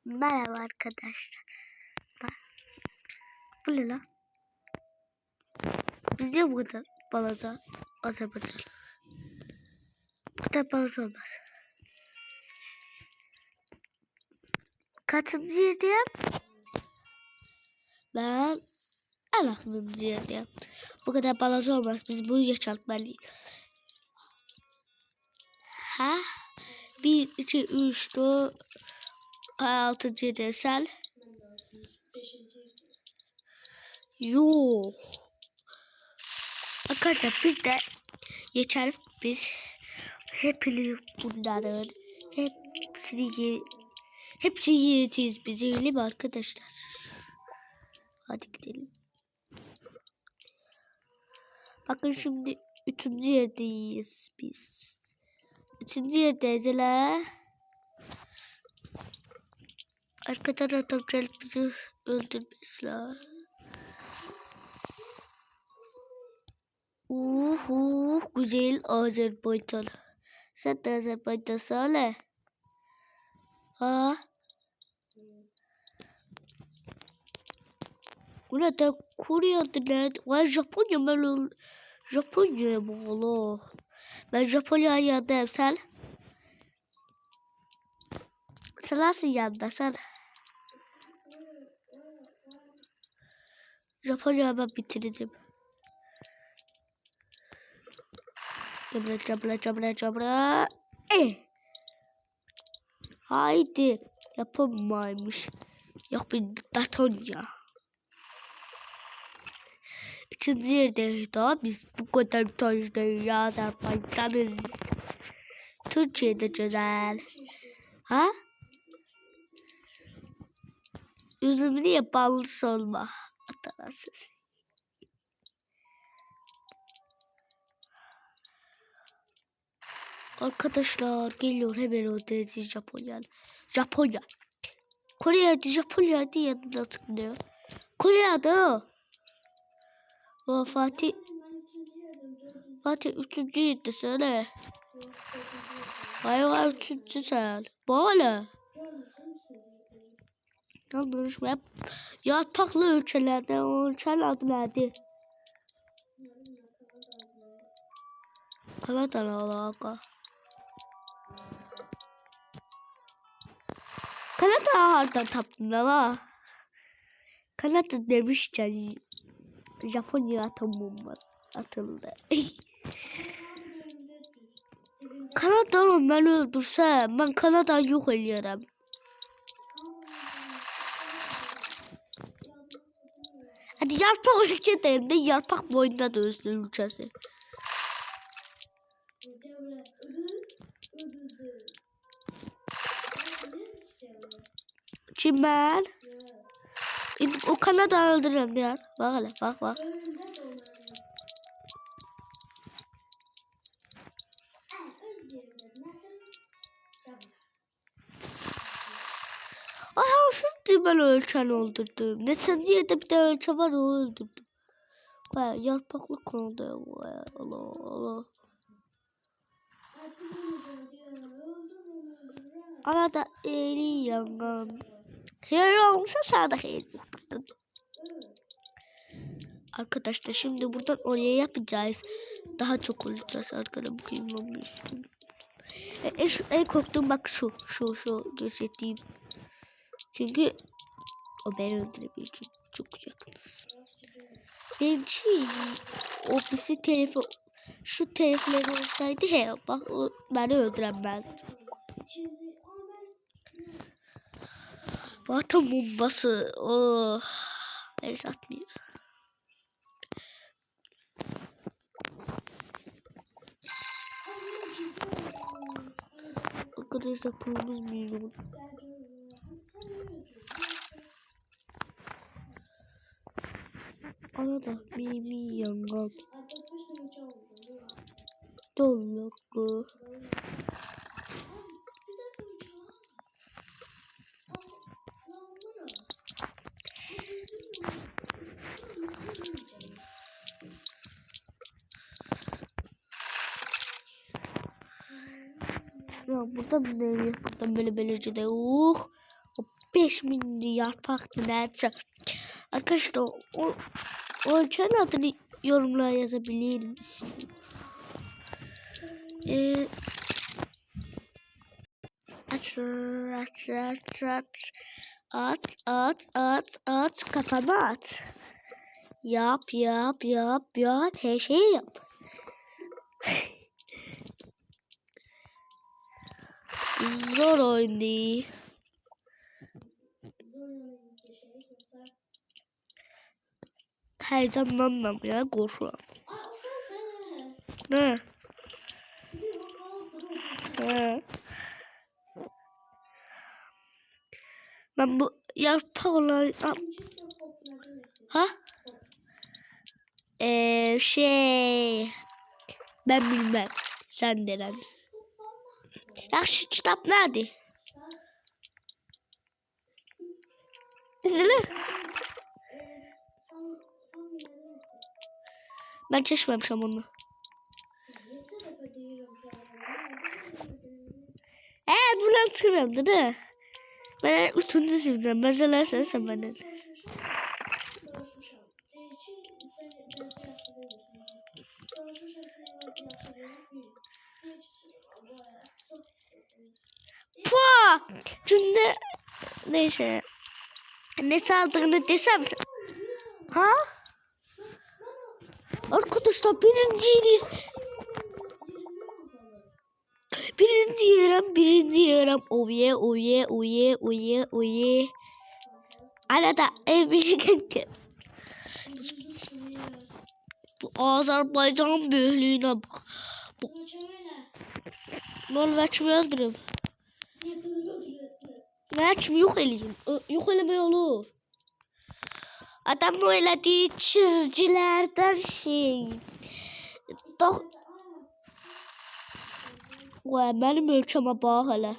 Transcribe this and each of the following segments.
Merhaba arkadaşlar. Bu ne lan? Biz niye bu kadar balaca Azerbaycan? Bu kadar balaca olmaz. Kaçıncı yerdeyim? Ben en aklımcı yerdeyim. Bu kadar balaca olmaz. Biz bunu yaşatmalıyız. Ha? 1, 2, 3, 4, 6, 7, sen? Yok. Arkadaşlar biz de geçer biz hepimiz bunların hepsi yiyeceğiz biz öyle mi arkadaşlar? Hadi gidelim. Bakın şimdi 3. yerdeyiz biz. 3. yerdeyiz hele. Arkadan adam gelip bizi öldürmesiler. Güzel Azerbaycan. Sen de Azerbaycan söyle. Ha? Burada Kore'de nerede? Vay Japonya ben Japonya'ya mı oğlum? Ben Japonya'ya yandım sen. Sen nasıl yandın sen? Japonya'yı ben bitireceğim. Cabra. Haydi. Yapamaymış. Yok bir Datonya. 3. yerde daha biz bu kadar tojda Azerbaycan'ız. Türkiye'de güzel. Ha? Yüzümü niye ballısı olma? Atanarsız. Arkadaşlar geliyor hemen öldüreceğiz Japonya. Kore'de Japonya diye yanına tıklıyor. Kore'de. O Fatih 3. yerde söyle. Hayır 3. sen. Böyle. Yanlış mı? Yarpaklı ülkelerde o ülkenin adı nedir? Kanada'la alaka. Kanada hardan taptın ama. Kanada demişken Japonya atom bombası atıldı. Kanada'nı ben öldürsem ben Kanada'yı yok ediyorum. Hadi yarpak ülkedeyim de yarpak boyunda dönsün ülkesi. Kim ben? O Kanada'yı öldürürüm diyor. Bak hele bak. Ay haksız ben ölçen öldürdüm. Ne sen diye de bir tane ölçen var o öldürdüm. Vay yarpaklık oldu. Vay Allah. Arada eli yangan. Hayır olmuşsa sana da hayır yokturdun. Arkadaşlar şimdi buradan oraya yapacağız. Daha çok olacağız arkadaşlar. Bakayım ne üstüne. En korktuğum bak şu göstereyim. Çünkü o beni öldürebilir çünkü çok yakınız. Benim ofisi telefon şu telefonları olsaydı bak o beni öldüremezdi. Atom bombası. Oh. Neyse atmıyor. Arkadaşlar kurumuz milyon. Arada mimi yangan. Dolgu. Ya buradan ne? Buradan böyle böylece de 5000'di, yarpaktı, neyse. Arkadaşlar o oyuncunun adını yorumlara yazabilirsiniz. At kafana at. Yap her şeyi yap. Zor oyun değil. Heyecanlanmam ya, korkuyorum. Ne? He. Ben bu yarpak olan... Ha? Ben bilmem. Sen deren. Yaxşı kitap nerede? İzle. Ben çeşmemişim onu. Buradan çıkıyorum değil mi? Ben üçüncü sınıfım. Mesela sen benden. Şimdi neyse. Ne çaldığını desem. Ha? Arkadaşlar birinciyiz. Birinci yerim. Oye. Arada evlilik. Bu Azerbaycan büyüklüğüne bak. Norveç'imi öldürüm. Norveç'imi yok eleyim. Yok eleme olur. Adam öylediği çizgilerden şey. Benim ölçeme bak hele.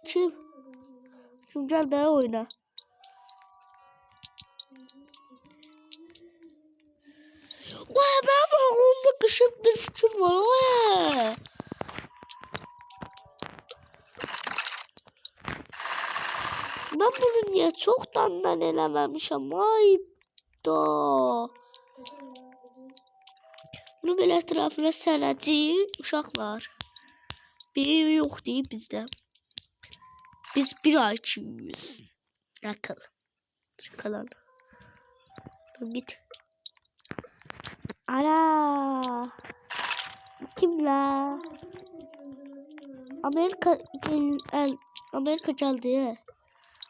Kim? Şimdi gel de oyna. Ben aklımda kışık bir fikir var. Ben bunu niye çoktandan eləməmişəm? Ayda. Bunu belə ətrafına sərəcəyik uşaqlar. Bir yox deyib bizdə. Biz bir IQ-yüz. Akıl. Çıkalan. Git. Ana. Kim la? Amerika geldi ya.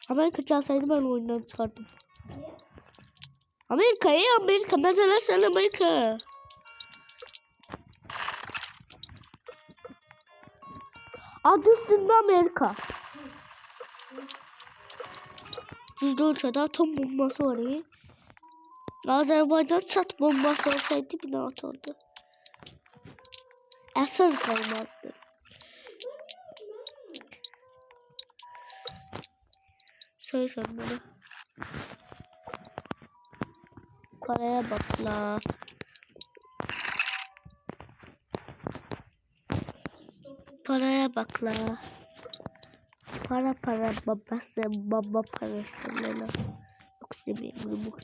Amerika çalsaydı ben oyundan çıkardım. Amerika. Mesela sen Amerika. Adı üstünde Amerika. Yüzde ölçüde atom bombası var ya. Azerbaycan çat bombası olsaydı bir daha atardı. Eser kalmazdı. Söyle sen bana. Paraya bak la. Paraya bak la. Para babası baba parası la. Yok sevmiyorum yok.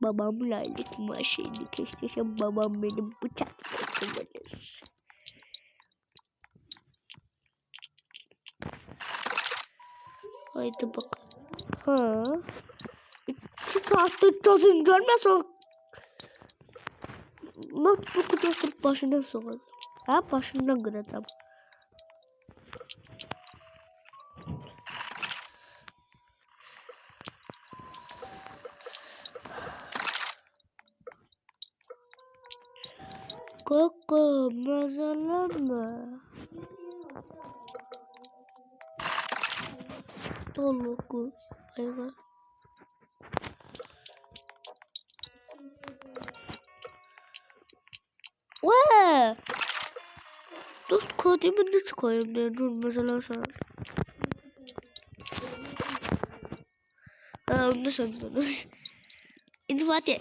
Babamla aylık maaşıydı. Keşke babam benim bıçakla kullanır. Haydi bak. Ha. 2 saattir gözün görmezsen notebook'u oturup başına sokacağım. Ha, başından kıracağım. Koko mazalama. Toluk. Evet. Vay. Dost kodimi ne çıkayım diye dur mesela sana. Onu da sandım. İnfati.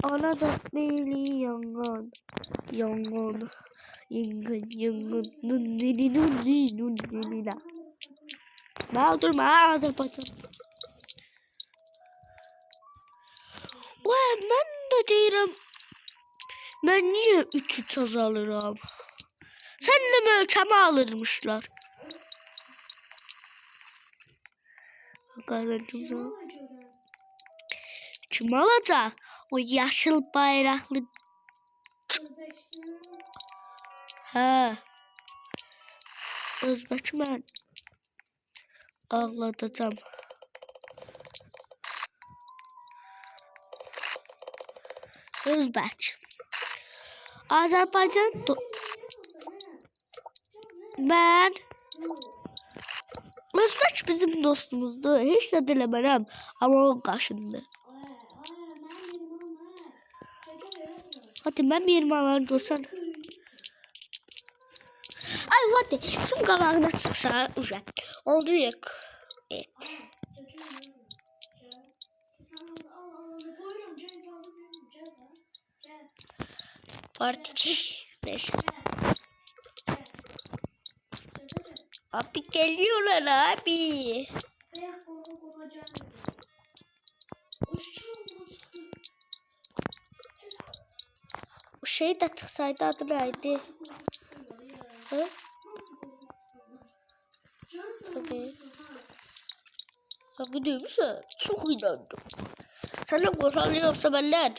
Ana da beni yangın. Yangın. Yangın yangın. Nunni nunni nunni la. Ben durma Azerbaycan. Ulan ben de değilim. Ben niye 3 azalırım? Sen de mi ölçeme alırmışlar? Bakalım. Kim alacak? O yaşıl bayraklı. Ha. Özbek ben. Ağlatacağım. Özbek. Azerbaycan. Ben. Özbek bizim dostumuzdu. Hiç de dilemedim. Ama o kaşındı. Hadi ben bir malar görsen. Ay hadi. Şimdi kabağına çıksa uşak. Oldu yok. Evet. Parti. Neyse. Abi geliyorlar abi. O şey de çıksaydı adı neydi? Hı? Tabii. Abi değil misin? Çok inandım. Sana korkuyorsa benden.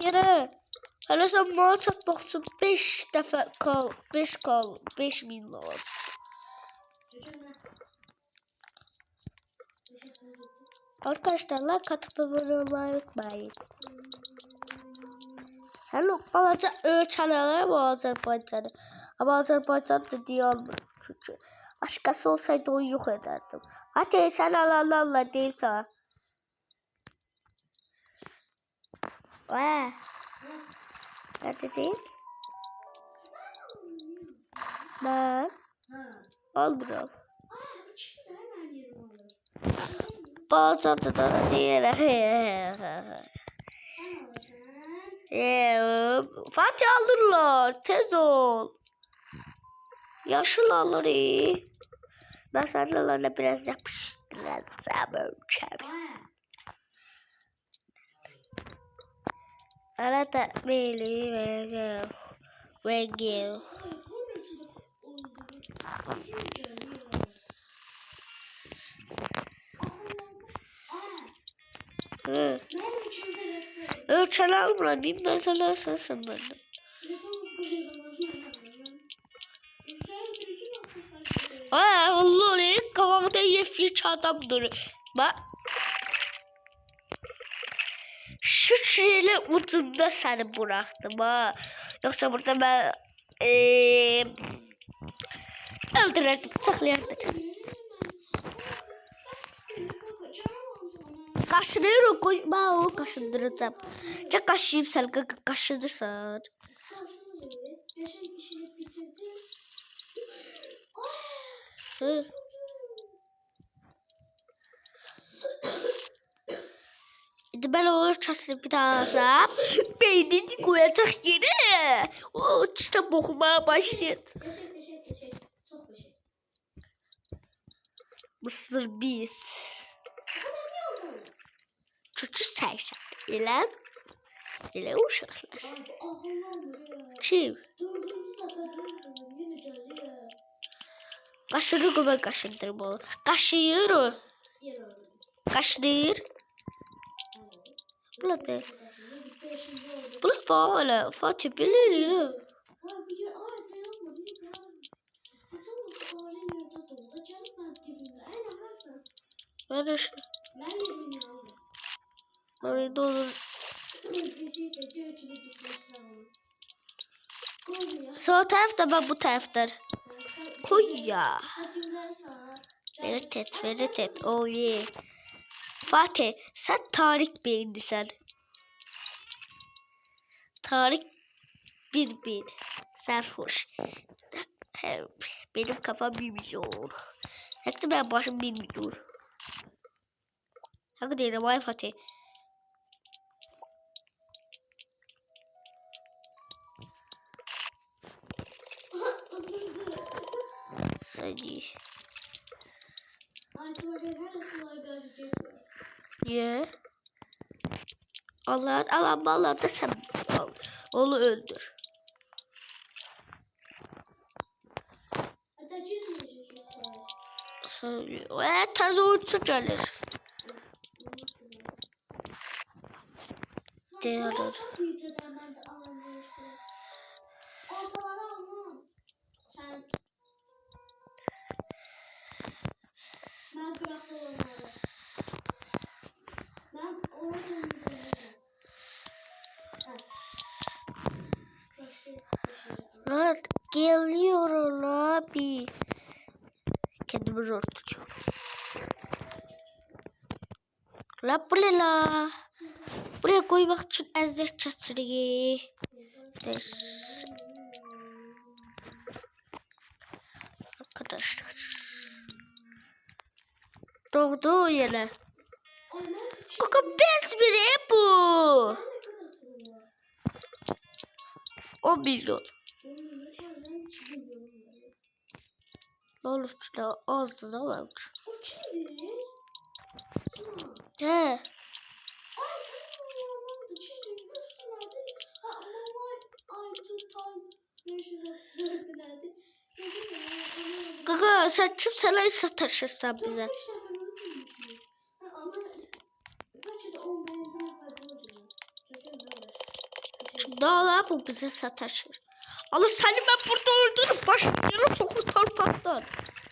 Yine. Hele sen bana satmak için 5 defa kal. 5.000 lazım. Arkadaşlar like atıp abone olmayı unutmayın. Hello, balaca ölçenler bu Azerbaycan'ı. Ama Azerbaycan dediği olmuyor çünkü. Başkası olsaydı onu yok ederdim. Hadi sen Allah diyeyim sana. Ne dedin? Ben. Almıyorum. Bazen de diğer. Fatih alırlar. Tez ol. Yaşıl alır. Ben sarılarla biraz yapıştıracağım. Arada beni ve gel. Ölçen almayayım ben sana esasım ben. Allah ne kafamda yeşil adamdır. Bak. Şu şeyle ucunda seni bıraktım ha. Yoksa burada ben öldürürdüm, saklayırdım. Kaşınıyorum, koyma o kaşındıracağım. Çok kaşıyım sen kaşınırsan. Hı. Ben o çasını bir daha alsam beynini koyacak yere o kitap okumaya başladı. Mısır biz. Çocuk saysa ile uşaklar. Kim? Kaşını kuma kaşındır bu. Kaşıyır o. Kaşınır. Burada. Burada böyle Fatih bilir ya. Ben işte. Ben de olur. Sol tarafta ben bu taraftar. Koy ya. Verit et. Oh yeah. Fatih sen Tarık Bey'indi sen. Tarık bir. Sarhoş. Benim kafam 1 milyon. Hatta ben başım 1 milyon. Hadi diyelim vay Fatih. Niye? Allah da sen al. Onu öldür. Taze uçsu gelir. Diyorlar. Lan geliyor abi. Kendimi zor tutuyorum. La bu ne la? Buraya koymak için eziyet çatırıyor. Arkadaşlar. Doğdu yine. Kaka bez mi ne bu? 10 milyon. Ne olur işte azdı da varmış. He. Kaka sen kimseleri sataşırsan bize. Daha bu bize sataşır. Allah seni ben burada öldürüp başlıyorum sokup torpaktan.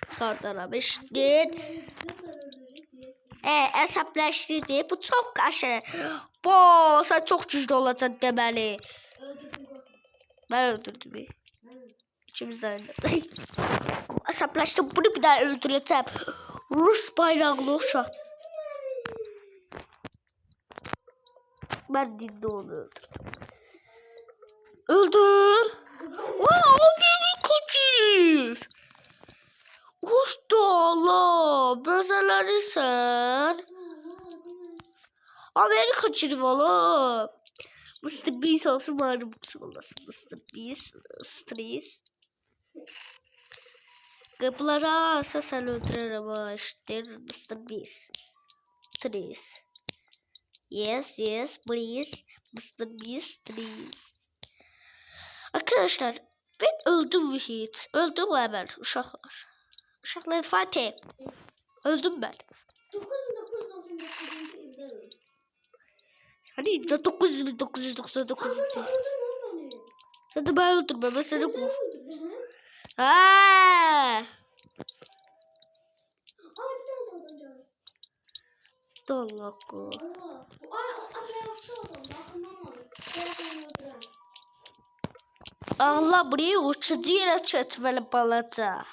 Sardana beştin. Hesaplaştırdı. Bu çok aşırı. Bu sen çok güçlü olacaksın demeli. Ben öldürdüm. İçimizden öldürdüm. Hesaplaştım bunu bir daha öldüreceğim. Rus bayrağını uşak. Ben dinle onu öldürdüm. Öldür. Aa beni kaçırır. Usta Allah. Bezeleri sen. Aa beni kaçırır oğlum. Mr. Beast olsun bari bu kısım olasın. Mr. Beast. Stress. Kapıları alsa sen öldürür ama işte Mr. Beast. Stress. Yes please. Mr. Beast stress. Arkadaşlar ben öldüm mü hiç? Öldüm mü hemen uşaklar? Uşaklar Fatih. Öldüm ben. 9.999 hani 9.999 sen de ben öldürme ben seni bu. Haa. Allah ko. Allah buraya uçucu yere çetmeli balaca.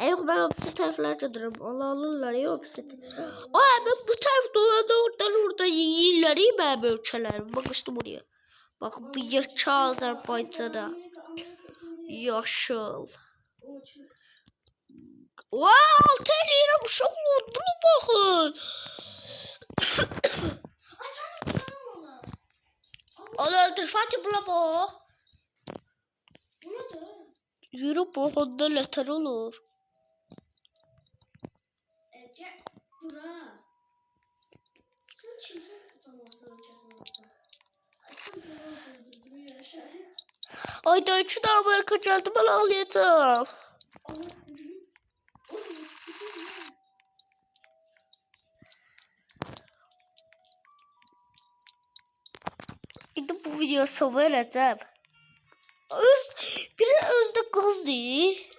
Yok ben opsi taraflarca dururum. Allah alırlar ya opsi. O hemen bu taraf dolanda oradan yiyirler iyi mi hemen uçalar. Bak işte buraya. Bak bu yaşa Azerbaycan'a. Yaşıl. Wow, 6 lira bu çok oldu. Buna bakın. Onu öldür Fatih buna bak. Yürü bu onda letter olur. Ayda 3 de Amerika geldi bana alacağım. Şimdi bu videoyu son vereceğim. Biri özde kız değil.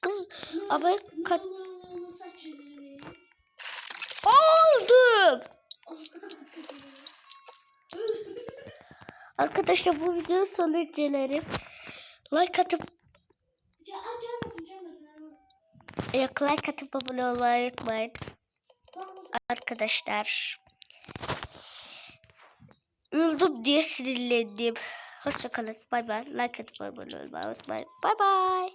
Kız Amerika. Aldım. Arkadaşlar bu videonun sonu incelerim. Like atıp yok like atıp abone olmayı unutmayın. Arkadaşlar öldüm diye sinirlendim. Hoşçakalın. Bay bay. Like atıp abone olmayı unutmayın. Bay bay.